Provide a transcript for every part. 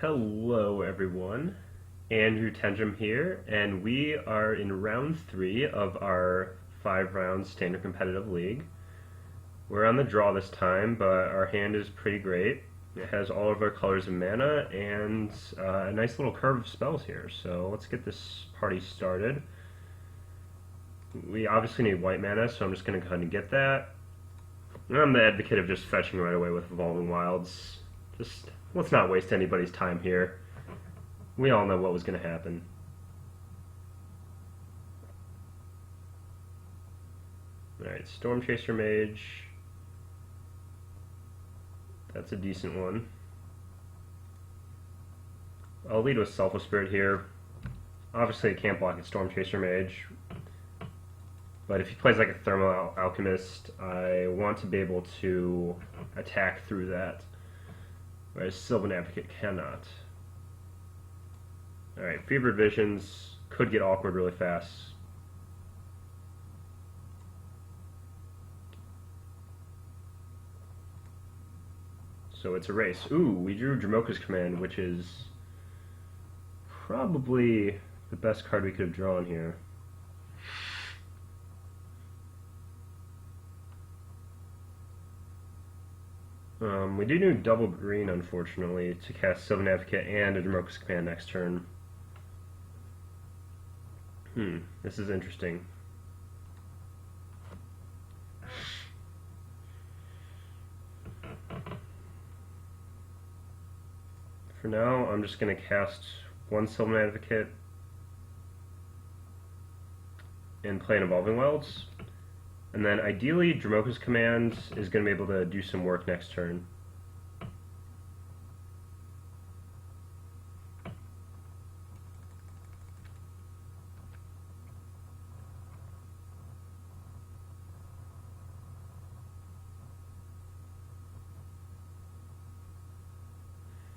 Hello everyone, Andrew Tenjum here, and we are in round 3 of our 5-round standard competitive league. We're on the draw this time, but our hand is pretty great. It has all of our colors of mana and a nice little curve of spells here, so let's get this party started. We obviously need white mana, so I'm just going to go ahead and get that. I'm the advocate of just fetching right away with Evolving Wilds. Just let's not waste anybody's time here. We all know what was going to happen. Alright, Storm Chaser Mage. That's a decent one. I'll lead with Selfless Spirit here. Obviously, I can't block a Storm Chaser Mage. But if he plays like a Thermal Alchemist, I want to be able to attack through that. Whereas Sylvan Advocate cannot. Alright, Fevered Visions could get awkward really fast. So it's a race. Ooh, we drew Dramoka's Command, which is probably the best card we could have drawn here. We do need double green, unfortunately, to cast Sylvan Advocate and a Dramoka's Command next turn. This is interesting. For now, I'm just going to cast one Sylvan Advocate and play an Evolving Wilds. And then ideally, Dramoka's Command is going to be able to do some work next turn.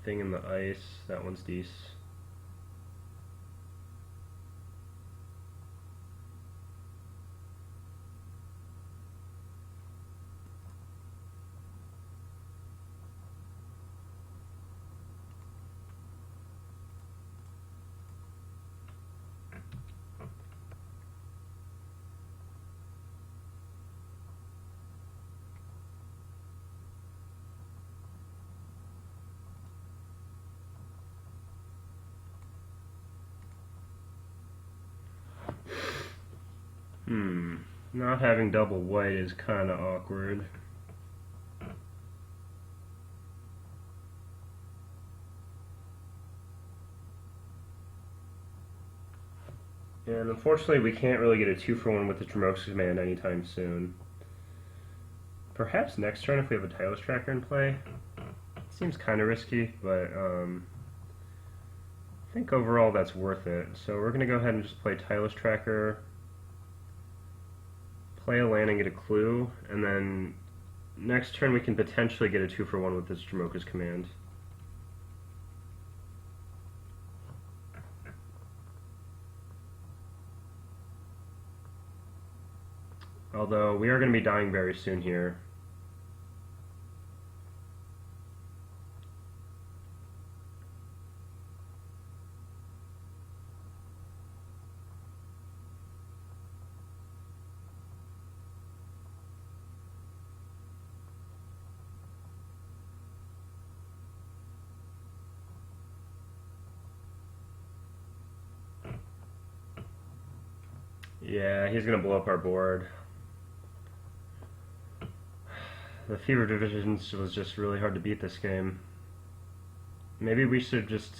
Thing in the Ice, that one's decent. Not having double white is kind of awkward. And unfortunately, we can't really get a 2-for-1 with the Dramoka's Command anytime soon. Perhaps next turn if we have a Tireless Tracker in play. Seems kind of risky, but I think overall that's worth it. So we're going to go ahead and just play Tireless Tracker, play a land and get a clue, and then next turn we can potentially get a 2-for-1 with this Dramoka's Command. Although we are going to be dying very soon here. Yeah, he's going to blow up our board. The Fever Divisions was just really hard to beat this game. Maybe we should have just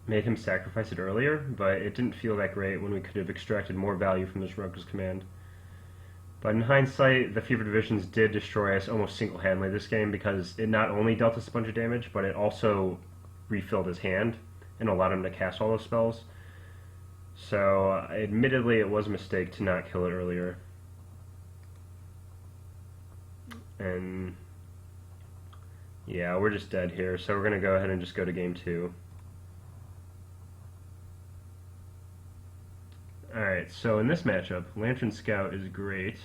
made him sacrifice it earlier, but it didn't feel that great when we could have extracted more value from this Dramoka's Command. But in hindsight, the Fever Divisions did destroy us almost single-handedly this game because it not only dealt us a bunch of damage, but it also refilled his hand and allowed him to cast all those spells. So, admittedly, it was a mistake to not kill it earlier. And yeah, we're just dead here, so we're going to go ahead and just go to game 2. Alright, so in this matchup, Lantern Scout is great.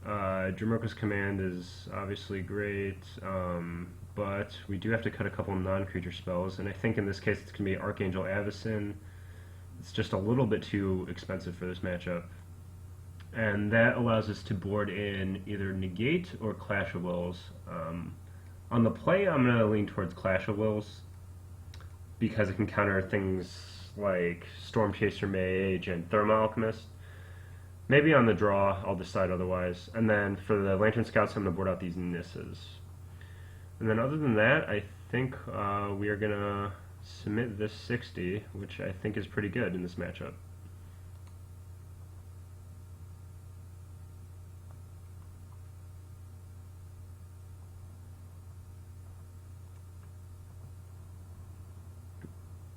Dromoka's command is obviously great, but we do have to cut a couple non-creature spells, and I think in this case it's going to be Archangel Avacyn. It's just a little bit too expensive for this matchup. And that allows us to board in either Negate or Clash of Wills. On the play, I'm going to lean towards Clash of Wills because it can counter things like Storm Chaser Mage and Thermal Alchemist. Maybe on the draw, I'll decide otherwise. And then for the Lantern Scouts, I'm going to board out these Nisses. And then other than that, I think we are going to submit this 60, which I think is pretty good in this matchup.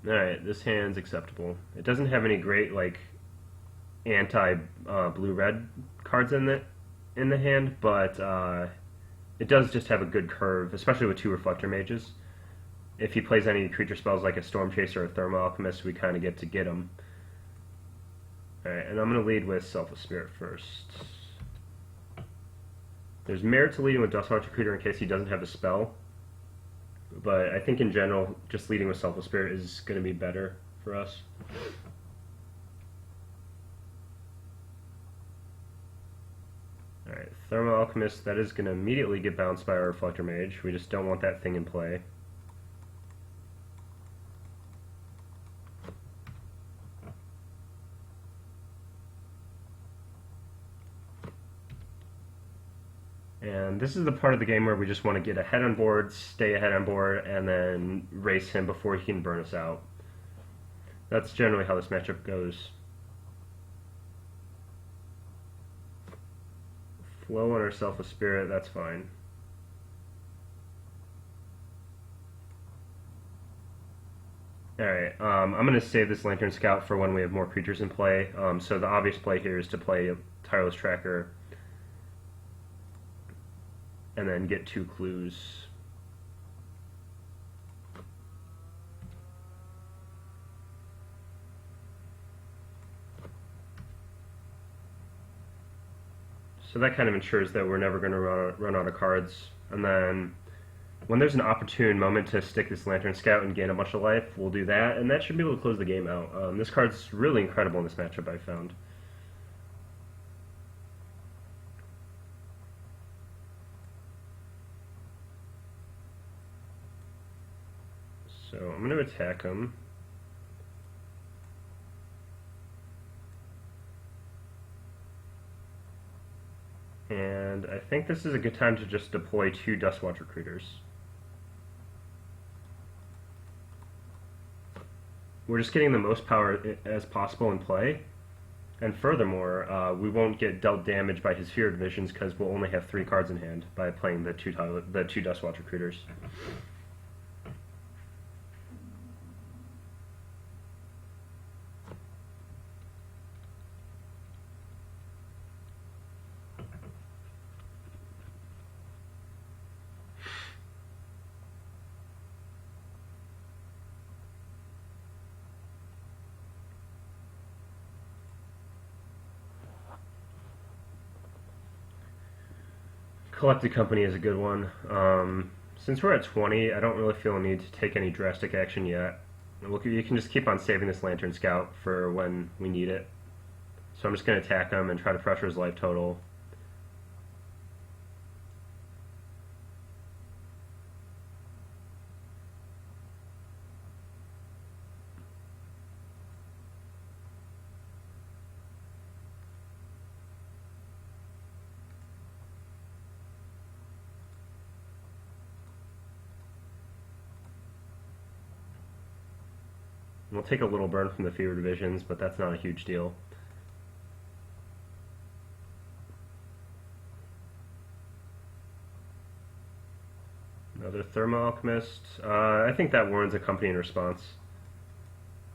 Alright, this hand's acceptable. It doesn't have any great, like, anti-blue-red cards in the hand, but it does just have a good curve, especially with 2 Reflector Mages. If he plays any creature spells like a Storm Chaser or Thermal Alchemist, we kind of get to get him. Alright, and I'm going to lead with Selfless Spirit first. There's merit to leading with Dustwatch Recruiter in case he doesn't have a spell. But I think in general, just leading with Selfless Spirit is going to be better for us. Alright, Thermal Alchemist, that is going to immediately get bounced by our Reflector Mage. We just don't want that thing in play. And this is the part of the game where we just want to get ahead on board, stay ahead on board, and then race him before he can burn us out. That's generally how this matchup goes. Flow on our Selfless Spirit, that's fine. Alright, I'm going to save this Lantern Scout for when we have more creatures in play. So the obvious play here is to play a Tireless Tracker and then get 2 clues. So that kind of ensures that we're never going to run out of cards. And then when there's an opportune moment to stick this Lantern Scout and gain a bunch of life, we'll do that, and that should be able to close the game out. This card's really incredible in this matchup, I found. So I'm going to attack him. And I think this is a good time to just deploy 2 Dustwatch Recruiters. We're just getting the most power as possible in play. And furthermore, we won't get dealt damage by his Fear Divisions because we'll only have 3 cards in hand by playing the 2 Dustwatch Recruiters. Collected Company is a good one. Since we're at 20, I don't really feel a need to take any drastic action yet. You can just keep on saving this Lantern Scout for when we need it. So I'm just going to attack him and try to pressure his life total. We'll take a little burn from the Fever Divisions, but that's not a huge deal. Another Thermal Alchemist. I think that warrants a company in response.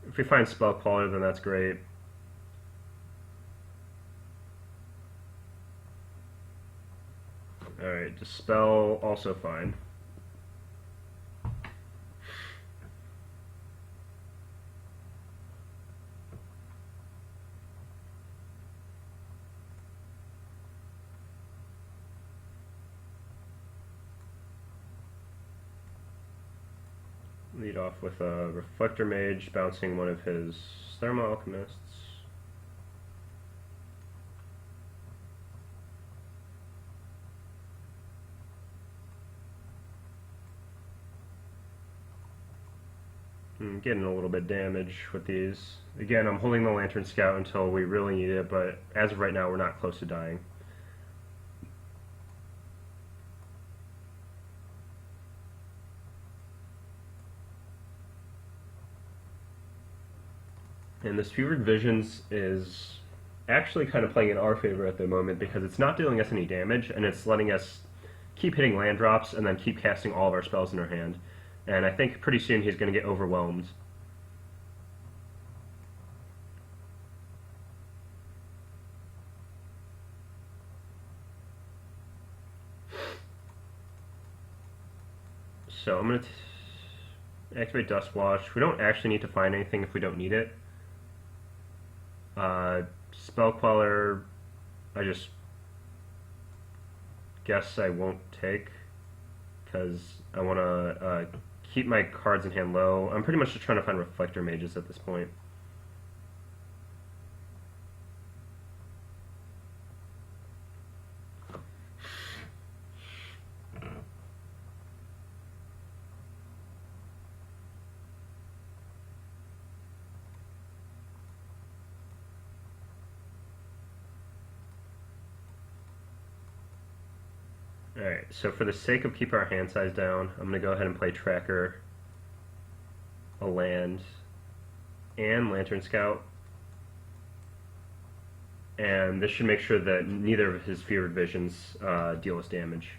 If we find Spell Caller, then that's great. Alright, Dispel, also fine. Lead off with a Reflector Mage, bouncing one of his Thermal Alchemists. Getting a little bit of damage with these. Again, I'm holding the Lantern Scout until we really need it, but as of right now, we're not close to dying. And this Fevered Visions is actually kind of playing in our favor at the moment because it's not dealing us any damage, and it's letting us keep hitting land drops and then keep casting all of our spells in our hand. And I think pretty soon he's going to get overwhelmed. So I'm going to activate Dustwash. We don't actually need to find anything if we don't need it. Spell Queller, I just guess I won't take because I want to keep my cards in hand low. I'm pretty much just trying to find Reflector Mages at this point. Alright, so for the sake of keeping our hand size down, I'm going to go ahead and play Tracker, a land, and Lantern Scout. And this should make sure that neither of his Fevered Visions deal us damage.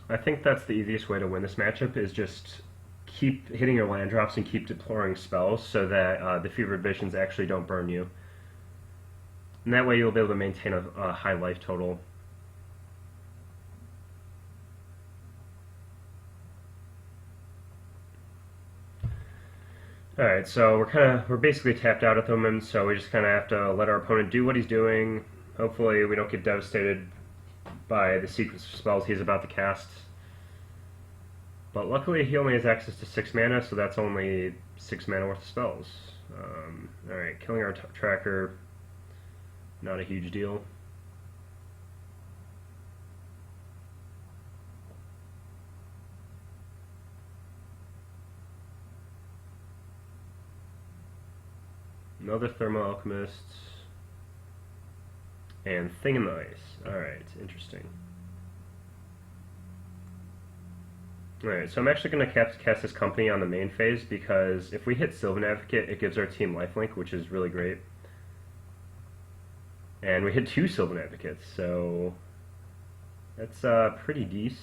I think that's the easiest way to win this matchup is just keep hitting your land drops and keep deploying spells so that the Fevered Visions actually don't burn you. And that way you'll be able to maintain a high life total. Alright, so we're basically tapped out at the moment, so we just kinda have to let our opponent do what he's doing. Hopefully we don't get devastated by the sequence of spells he's about to cast. But luckily he only has access to 6 mana, so that's only 6 mana worth of spells. Alright, killing our tracker, not a huge deal. Another Thermal Alchemist. And Thing in the Ice. Alright, interesting. Alright, so I'm actually going to cast this company on the main phase because if we hit Sylvan Advocate, it gives our team lifelink, which is really great. And we hit 2 Sylvan Advocates, so that's pretty decent.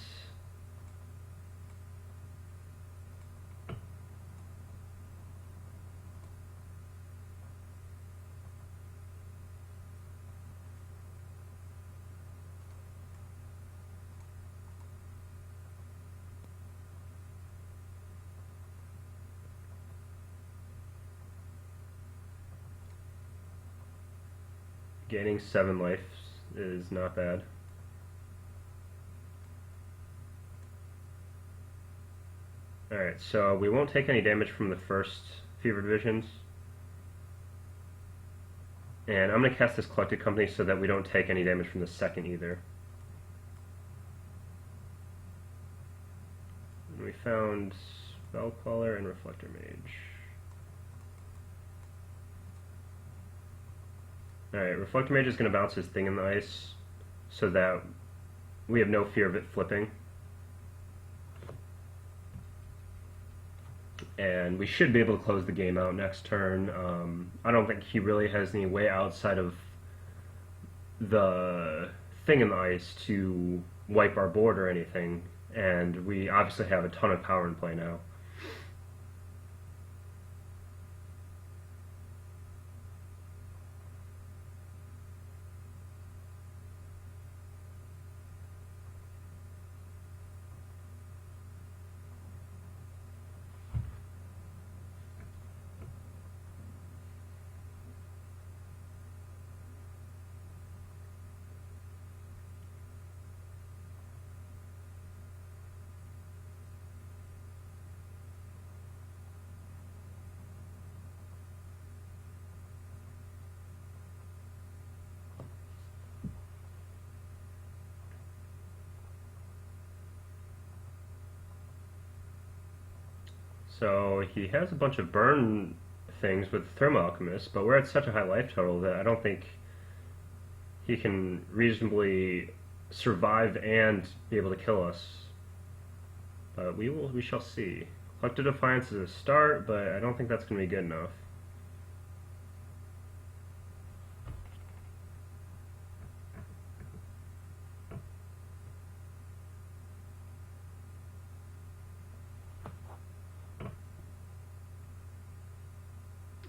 Gaining 7 life is not bad. Alright, so we won't take any damage from the first Fevered Visions. And I'm going to cast this Collected Company so that we don't take any damage from the second either. And we found Spell Queller and Reflector Mage. Alright, Reflector Mage is going to bounce his Thing in the Ice, so that we have no fear of it flipping. And we should be able to close the game out next turn. I don't think he really has any way outside of the thing in the ice to wipe our board or anything, and we obviously have a ton of power in play now. So he has a bunch of burn things with Thermal Alchemist, but we're at such a high life total that I don't think he can reasonably survive and be able to kill us. But we shall see. Collective Defiance is a start, but I don't think that's going to be good enough.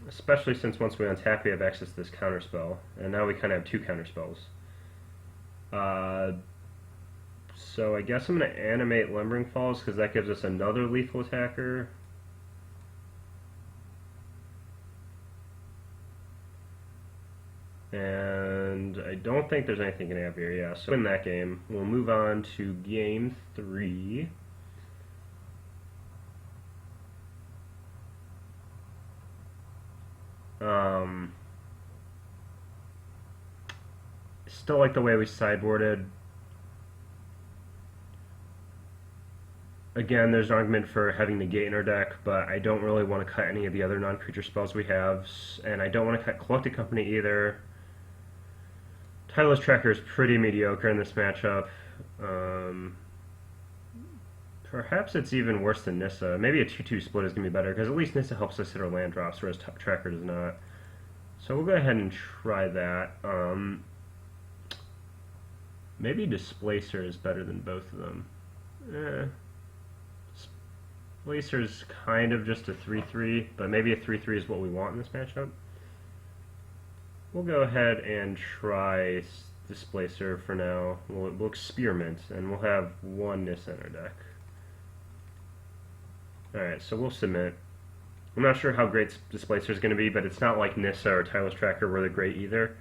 Especially since once we untap, we have access to this counterspell, and now we kind of have two counterspells. So I guess I'm going to animate Lumbering Falls because that gives us another lethal attacker. And I don't think there's anything going to have here, yeah. So win that game. We'll move on to game 3. Still like the way we sideboarded. Again, there's an argument for having Negate in our deck, but I don't really want to cut any of the other non-creature spells we have, and I don't want to cut Collected Company either. Tireless Tracker is pretty mediocre in this matchup. Perhaps it's even worse than Nissa. Maybe a 2-2 split is going to be better, because at least Nissa helps us hit our land drops, whereas Tracker does not. So we'll go ahead and try that. Maybe Displacer is better than both of them. Displacer's kind of just a 3-3, but maybe a 3-3 is what we want in this matchup. We'll go ahead and try Displacer for now. We'll experiment, and we'll have one Nissa in our deck. Alright, so we'll submit. I'm not sure how great Displacer is going to be, but it's not like Nissa or Tireless Tracker were the great either.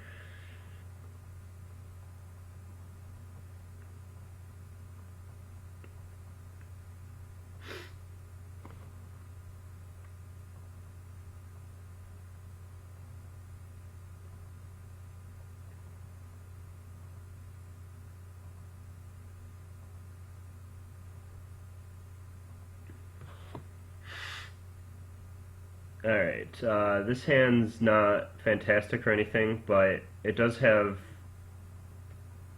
Alright, this hand's not fantastic or anything, but it does have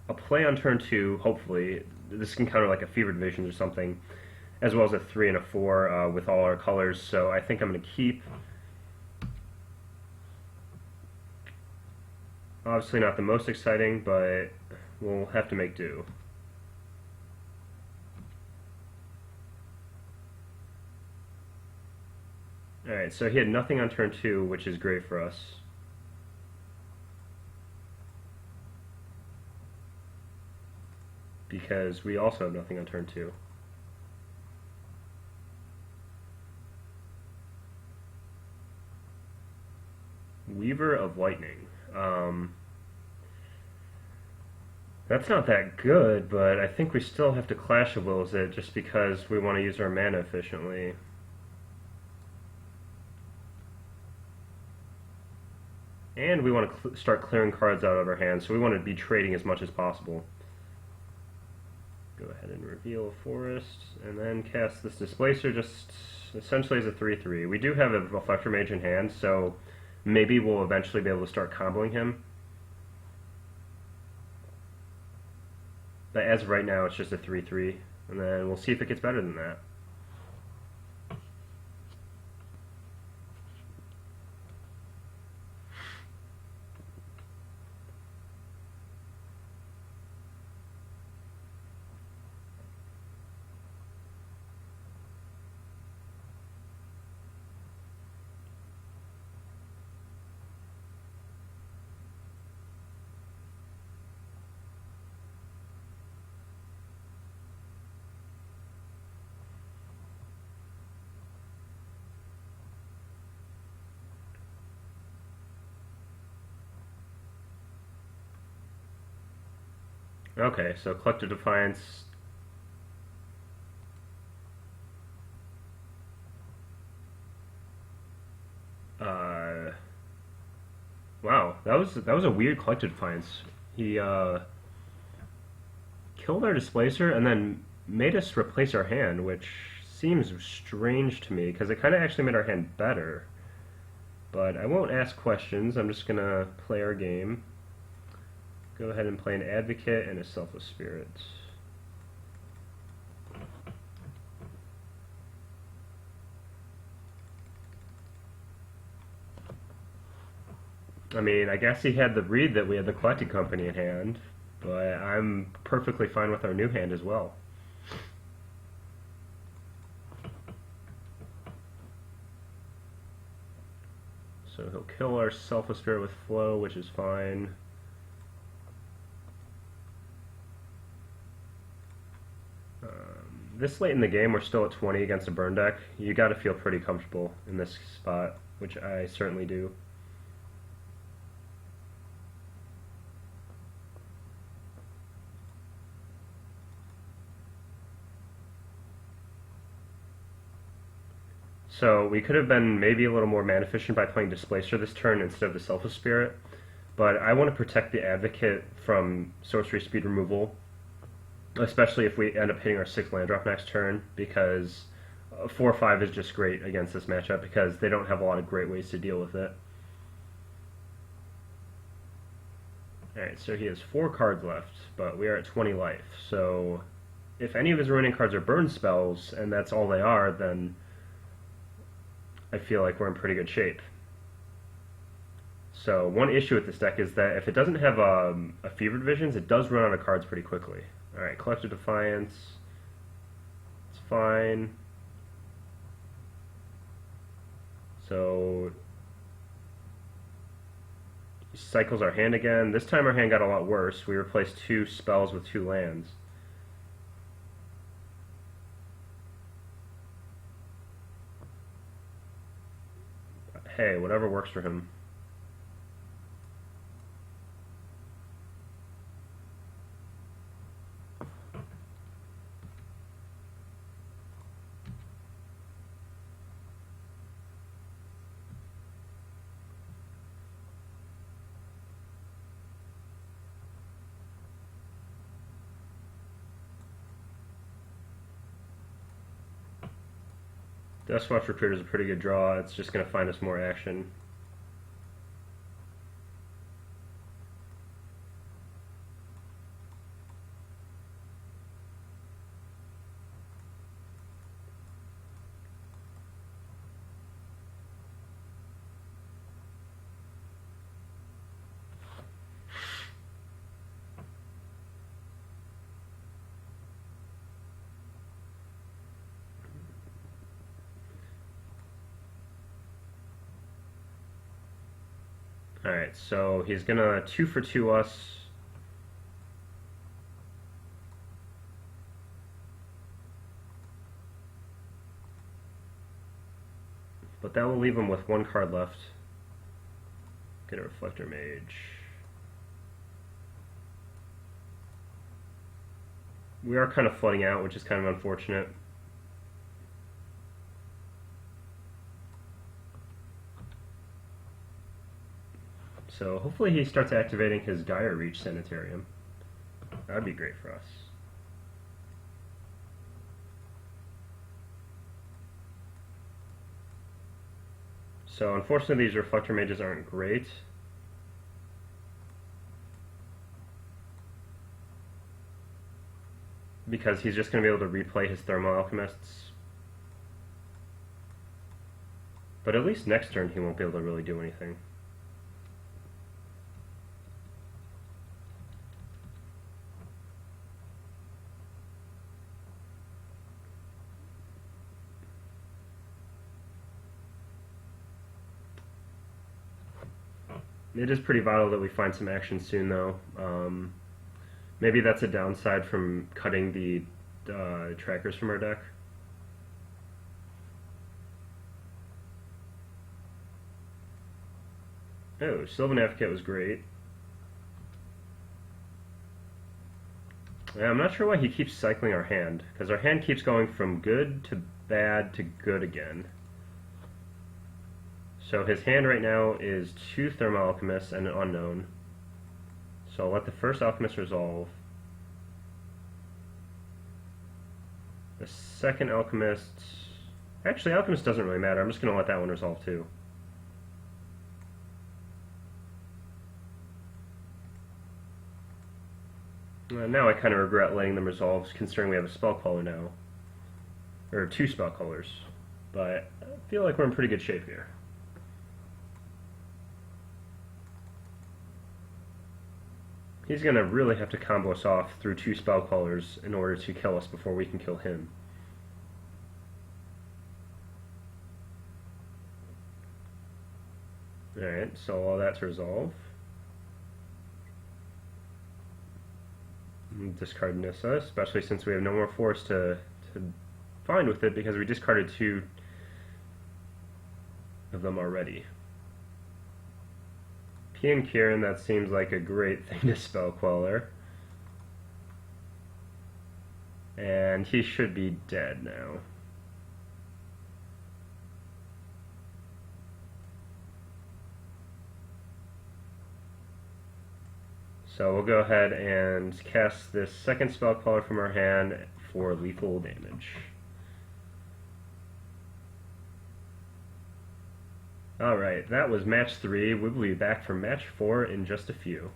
a play on turn 2, hopefully. This can counter like a Fevered Visions or something, as well as a 3 and a 4 with all our colors, so I think I'm going to keep. Obviously not the most exciting, but we'll have to make do. Alright, so he had nothing on turn 2, which is great for us. Because we also have nothing on turn 2. Weaver of Lightning. That's not that good, but I think we still have to Clash of Wills it just because we want to use our mana efficiently. And we want to start clearing cards out of our hands, so we want to be trading as much as possible. Go ahead and reveal a forest, and then cast this Displacer just essentially as a 3-3. We do have a Reflector Mage in hand, so maybe we'll eventually be able to start comboing him. But as of right now, it's just a 3-3, and then we'll see if it gets better than that. Okay, so Collective Defiance. Wow, that was a weird Collective Defiance. He killed our Displacer and then made us replace our hand, which seems strange to me because it kind of actually made our hand better. But I won't ask questions. I'm just gonna play our game. Go ahead and play an Advocate and a Selfless Spirit. I mean, I guess he had the read that we had the Collecting Company in hand, but I'm perfectly fine with our new hand as well. So he'll kill our Selfless Spirit with Flow, which is fine. This late in the game, we're still at 20 against a burn deck. You got to feel pretty comfortable in this spot, which I certainly do. So we could have been maybe a little more mana efficient by playing Displacer this turn instead of the Selfless Spirit, but I want to protect the Advocate from sorcery speed removal, especially if we end up hitting our 6 land drop next turn, because 4/5 is just great against this matchup because they don't have a lot of great ways to deal with it. Alright, so he has 4 cards left, but we are at 20 life, so if any of his ruining cards are burn spells, and that's all they are, then I feel like we're in pretty good shape. So one issue with this deck is that if it doesn't have a Fevered Visions, it does run out of cards pretty quickly. Alright, Collective Defiance. It's fine. So he cycles our hand again. This time our hand got a lot worse. We replaced 2 spells with 2 lands. Hey, whatever works for him. Deathwatch Recruiter is a pretty good draw. It's just going to find us more action. Alright, so he's gonna 2-for-2 us. But that will leave him with 1 card left. Get a Reflector Mage. We are kind of flooding out, which is kind of unfortunate. So hopefully he starts activating his Dire Reach Sanitarium. That would be great for us. So unfortunately these Reflector Mages aren't great. because he's just going to be able to replay his Thermal Alchemists. But at least next turn he won't be able to really do anything. It is pretty vital that we find some action soon, though. Maybe that's a downside from cutting the trackers from our deck. Oh, Sylvan Advocate was great. Yeah, I'm not sure why he keeps cycling our hand, because our hand keeps going from good to bad to good again. So his hand right now is 2 Thermal Alchemists and an Unknown. So I'll let the first Alchemist resolve. The second Alchemist... Actually, Alchemist doesn't really matter. I'm just going to let that one resolve too. Now I kind of regret letting them resolve, considering we have a Spellcaller now. Or 2 Spellcallers. But I feel like we're in pretty good shape here. He's going to really have to combo us off through 2 Spellcallers in order to kill us before we can kill him. Alright, so all that's resolve. Discard Nissa, especially since we have no more force to find with it because we discarded 2 of them already. Pian Kirin, that seems like a great thing to spell Queller. And he should be dead now. So we'll go ahead and cast this second Spellcaller from our hand for lethal damage. Alright, that was match 3. We'll be back for match 4 in just a few.